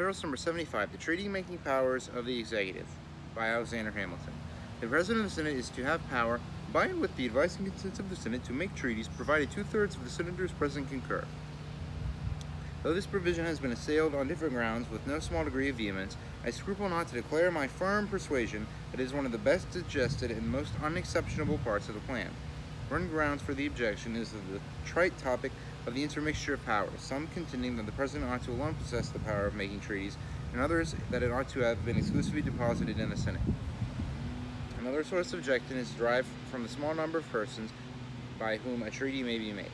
Federalist number 75, The Treaty-Making Powers of the Executive, by Alexander Hamilton. The President of the Senate is to have power, by and with the advice and consent of the Senate, to make treaties, provided 2/3 of the senators present concur. Though this provision has been assailed on different grounds with no small degree of vehemence, I scruple not to declare my firm persuasion that it is one of the best digested and most unexceptionable parts of the plan. One grounds for the objection is the trite topic of the intermixture of powers, some contending that the President ought to alone possess the power of making treaties, and others that it ought to have been exclusively deposited in the Senate. Another source of objection is derived from the small number of persons by whom a treaty may be made.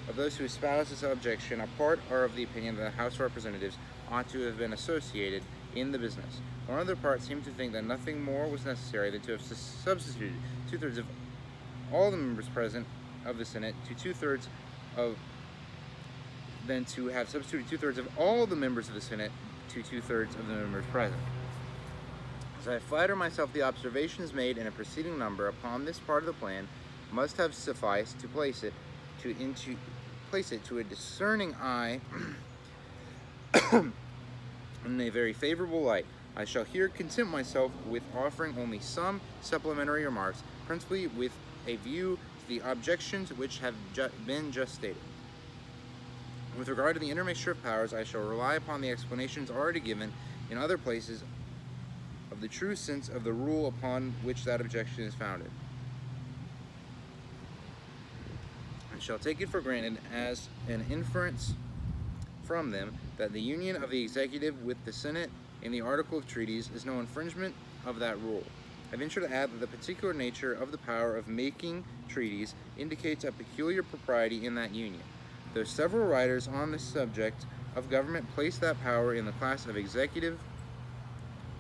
Of those who espouse this objection, a part are of the opinion that the House of Representatives ought to have been associated in the business. One other part seemed to think that nothing more was necessary than to have substituted 2/3 of all the members present of the Senate to 2/3 of than to have substituted 2/3 of all the members of the Senate to 2/3 of the members present. As I flatter myself, the observations made in a preceding number upon this part of the plan must have sufficed to place it to a discerning eye in a very favorable light. I shall here content myself with offering only some supplementary remarks, principally with a view to the objections which have been just stated. With regard to the intermixture of powers, I shall rely upon the explanations already given in other places of the true sense of the rule upon which that objection is founded. I shall take it for granted as an inference from them that the union of the executive with the Senate in the article of treaties is no infringement of that rule. I venture to add that the particular nature of the power of making treaties indicates a peculiar propriety in that union. Though several writers on this subject of government place that power in the class of executive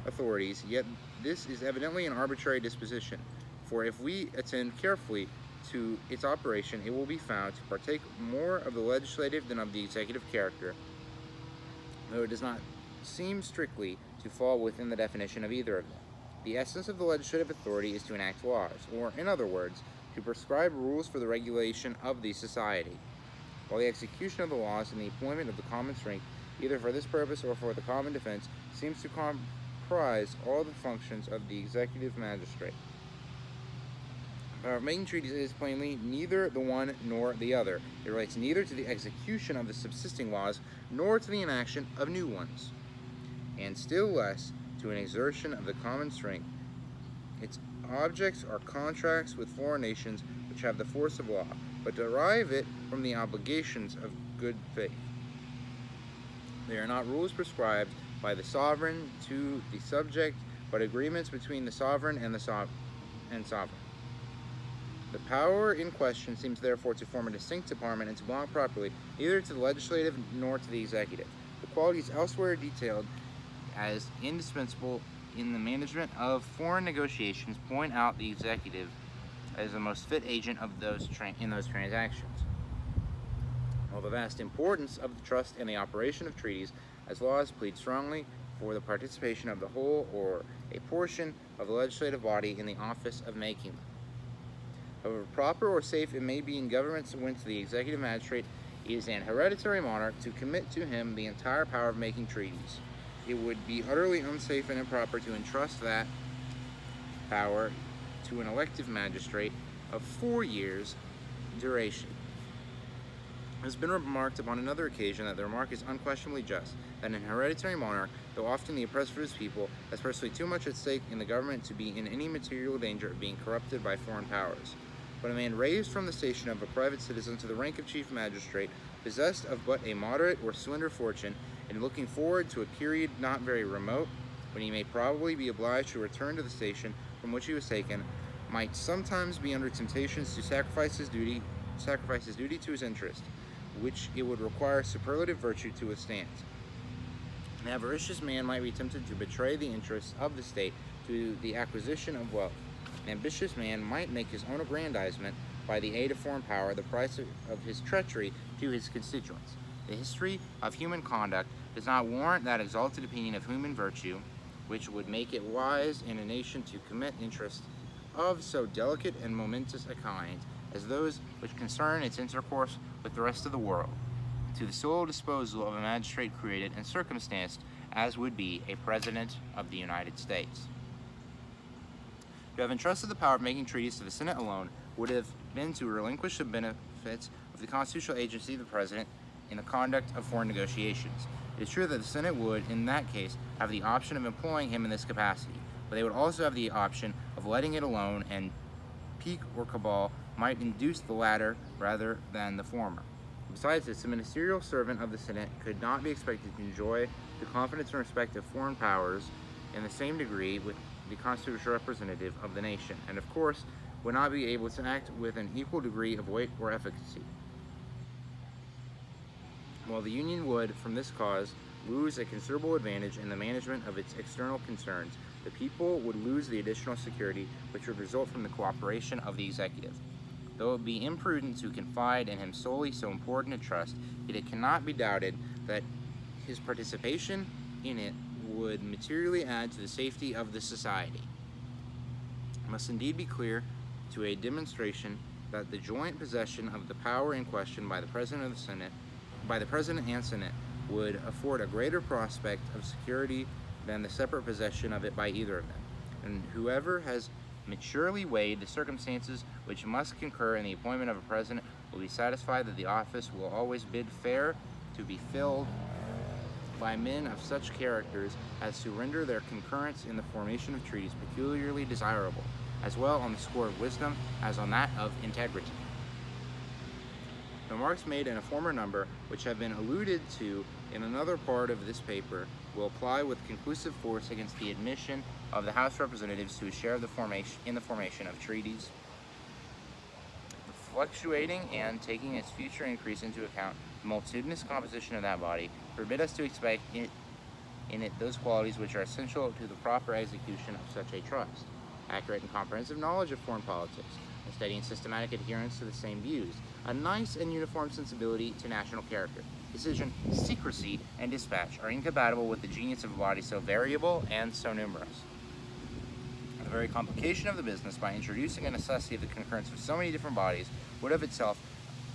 authorities, yet this is evidently an arbitrary disposition, for if we attend carefully to its operation, it will be found to partake more of the legislative than of the executive character, though it does not seem strictly to fall within the definition of either of them. The essence of the legislative authority is to enact laws, or, in other words, to prescribe rules for the regulation of the society, while the execution of the laws and the employment of the common strength, either for this purpose or for the common defense, seems to comprise all the functions of the executive magistrate. The power of making treaties is plainly neither the one nor the other. It relates neither to the execution of the subsisting laws nor to the enaction of new ones, and still less to an exertion of the common strength. Its objects are contracts with foreign nations which have the force of law, but derive it from the obligations of good faith. They are not rules prescribed by the sovereign to the subject, but agreements between the sovereign and sovereign. The power in question seems therefore to form a distinct department and to belong properly neither to the legislative nor to the executive. The qualities elsewhere detailed as indispensable in the management of foreign negotiations point out the executive as the most fit agent of those in those transactions. While the vast importance of the trust and the operation of treaties as laws plead strongly for the participation of the whole or a portion of the legislative body in the office of making them. However proper or safe it may be in governments when the executive magistrate is an hereditary monarch to commit to him the entire power of making treaties, it would be utterly unsafe and improper to entrust that power to an elective magistrate of 4 years' duration. It has been remarked upon another occasion that the remark is unquestionably just, that an hereditary monarch, though often the oppressor of his people, has personally too much at stake in the government to be in any material danger of being corrupted by foreign powers. But a man raised from the station of a private citizen to the rank of chief magistrate, possessed of but a moderate or slender fortune, and looking forward to a period not very remote, when he may probably be obliged to return to the station from which he was taken, might sometimes be under temptations to sacrifice his duty to his interest, which it would require superlative virtue to withstand. An avaricious man might be tempted to betray the interests of the state to the acquisition of wealth. An ambitious man might make his own aggrandizement by the aid of foreign power the price of his treachery to his constituents. The history of human conduct does not warrant that exalted opinion of human virtue which would make it wise in a nation to commit interests of so delicate and momentous a kind as those which concern its intercourse with the rest of the world. to the sole disposal of a magistrate created and circumstanced as would be a President of the United States. To have entrusted the power of making treaties to the Senate alone would have been to relinquish the benefits of the constitutional agency of the President in the conduct of foreign negotiations. It is true that the Senate would, in that case, have the option of employing him in this capacity, but they would also have the option of letting it alone, and pique or cabal might induce the latter rather than the former. Besides this, the ministerial servant of the Senate could not be expected to enjoy the confidence and respect of foreign powers in the same degree with the constitutional representative of the nation, and of course would not be able to act with an equal degree of weight or efficacy. While the Union would, from this cause, lose a considerable advantage in the management of its external concerns, the people would lose the additional security which would result from the cooperation of the executive. Though it be imprudent to confide in him solely so important a trust, yet it cannot be doubted that his participation in it would materially add to the safety of the society. It must indeed be clear to a demonstration that the joint possession of the power in question by the President and Senate would afford a greater prospect of security than the separate possession of it by either of them. And whoever has maturely weighed the circumstances which must concur in the appointment of a president will be satisfied that the office will always bid fair to be filled by men of such characters as to render their concurrence in the formation of treaties peculiarly desirable, as well on the score of wisdom as on that of integrity. The remarks made in a former number, which have been alluded to in another part of this paper, will apply with conclusive force against the admission of the House of Representatives to a share of the formation of treaties. Fluctuating and taking its future increase into account, the multitudinous composition of that body forbid us to expect in it those qualities which are essential to the proper execution of such a trust: accurate and comprehensive knowledge of foreign politics, a steady and systematic adherence to the same views, a nice and uniform sensibility to national character. Decision, secrecy, and dispatch are incompatible with the genius of a body so variable and so numerous. The very complication of the business, by introducing a necessity of the concurrence of so many different bodies, would of itself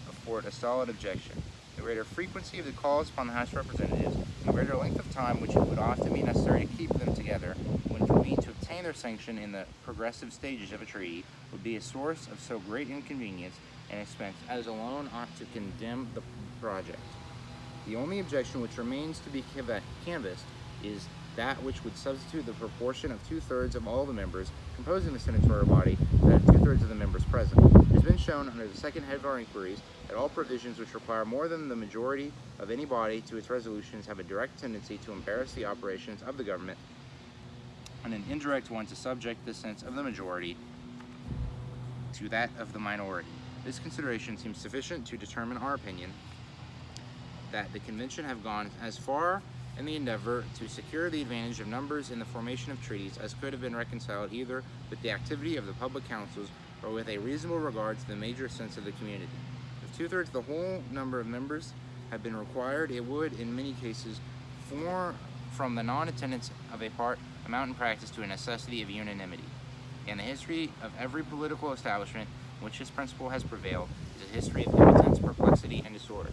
afford a solid objection. The greater frequency of the calls upon the House of Representatives, and the greater length of time which it would often be necessary to keep them together, when convened to obtain their sanction in the progressive stages of a treaty, would be a source of so great inconvenience and expense as alone ought to condemn the project. The only objection which remains to be canvassed is that which would substitute the proportion of 2/3 of all the members composing the senatorial body to that of 2/3 of the members present. It has been shown under the second head of our inquiries that all provisions which require more than the majority of any body to its resolutions have a direct tendency to embarrass the operations of the government, and an indirect one to subject the sense of the majority to that of the minority. This consideration seems sufficient to determine our opinion that the convention have gone as far in the endeavor to secure the advantage of numbers in the formation of treaties as could have been reconciled either with the activity of the public councils or with a reasonable regard to the major sense of the community. If 2/3 of the whole number of members had been required, it would, in many cases, from the non-attendance of a part amount in practice to a necessity of unanimity. And the history of every political establishment in which this principle has prevailed is a history of impotence, perplexity, and disorder.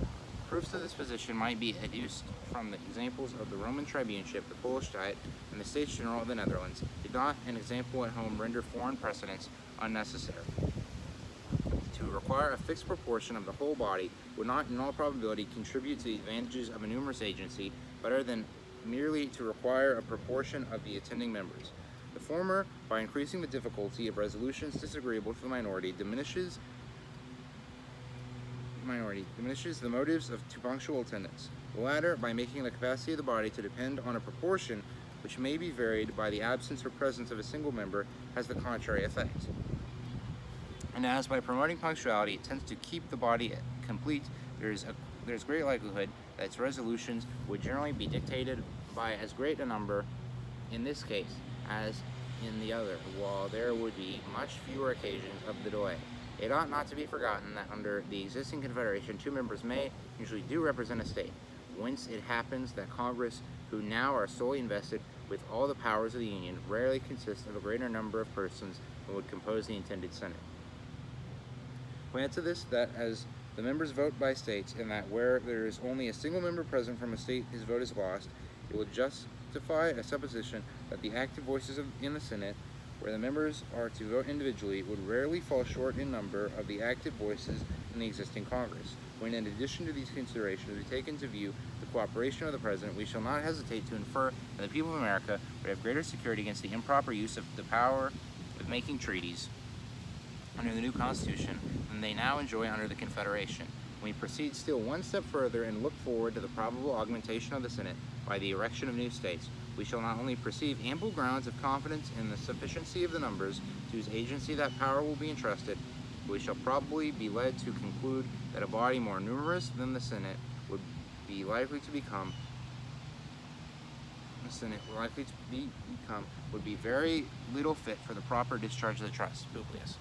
Proofs of this position might be adduced from the examples of the Roman tribuneship, the Polish Diet, and the States General of the Netherlands. Did not an example at home render foreign precedents unnecessary? To require a fixed proportion of the whole body would not in all probability contribute to the advantages of a numerous agency, better than merely to require a proportion of the attending members. The former, by increasing the difficulty of resolutions disagreeable to the minority, diminishes the motives to punctual attendance. The latter, by making the capacity of the body to depend on a proportion which may be varied by the absence or presence of a single member, has the contrary effect. And as by promoting punctuality it tends to keep the body complete, there's great likelihood that its resolutions would generally be dictated by as great a number in this case as in the other, while there would be much fewer occasions of the delay. It ought not to be forgotten that under the existing confederation, 2 members usually do represent a state, whence it happens that Congress, who now are solely invested with all the powers of the Union, rarely consist of a greater number of persons than would compose the intended Senate. We add to this that as the members vote by states, and that where there is only a single member present from a state his vote is lost, it will justify a supposition that the active voices in the Senate, where the members are to vote individually, would rarely fall short in number of the active voices in the existing Congress. When in addition to these considerations we take into view the cooperation of the President, we shall not hesitate to infer that the people of America would have greater security against the improper use of the power of making treaties under the new Constitution than they now enjoy under the Confederation. We proceed still one step further and look forward to the probable augmentation of the Senate by the erection of new states. We shall not only perceive ample grounds of confidence in the sufficiency of the numbers to whose agency that power will be entrusted, but we shall probably be led to conclude that a body more numerous than the Senate would be likely to become would be very little fit for the proper discharge of the trust. Publius.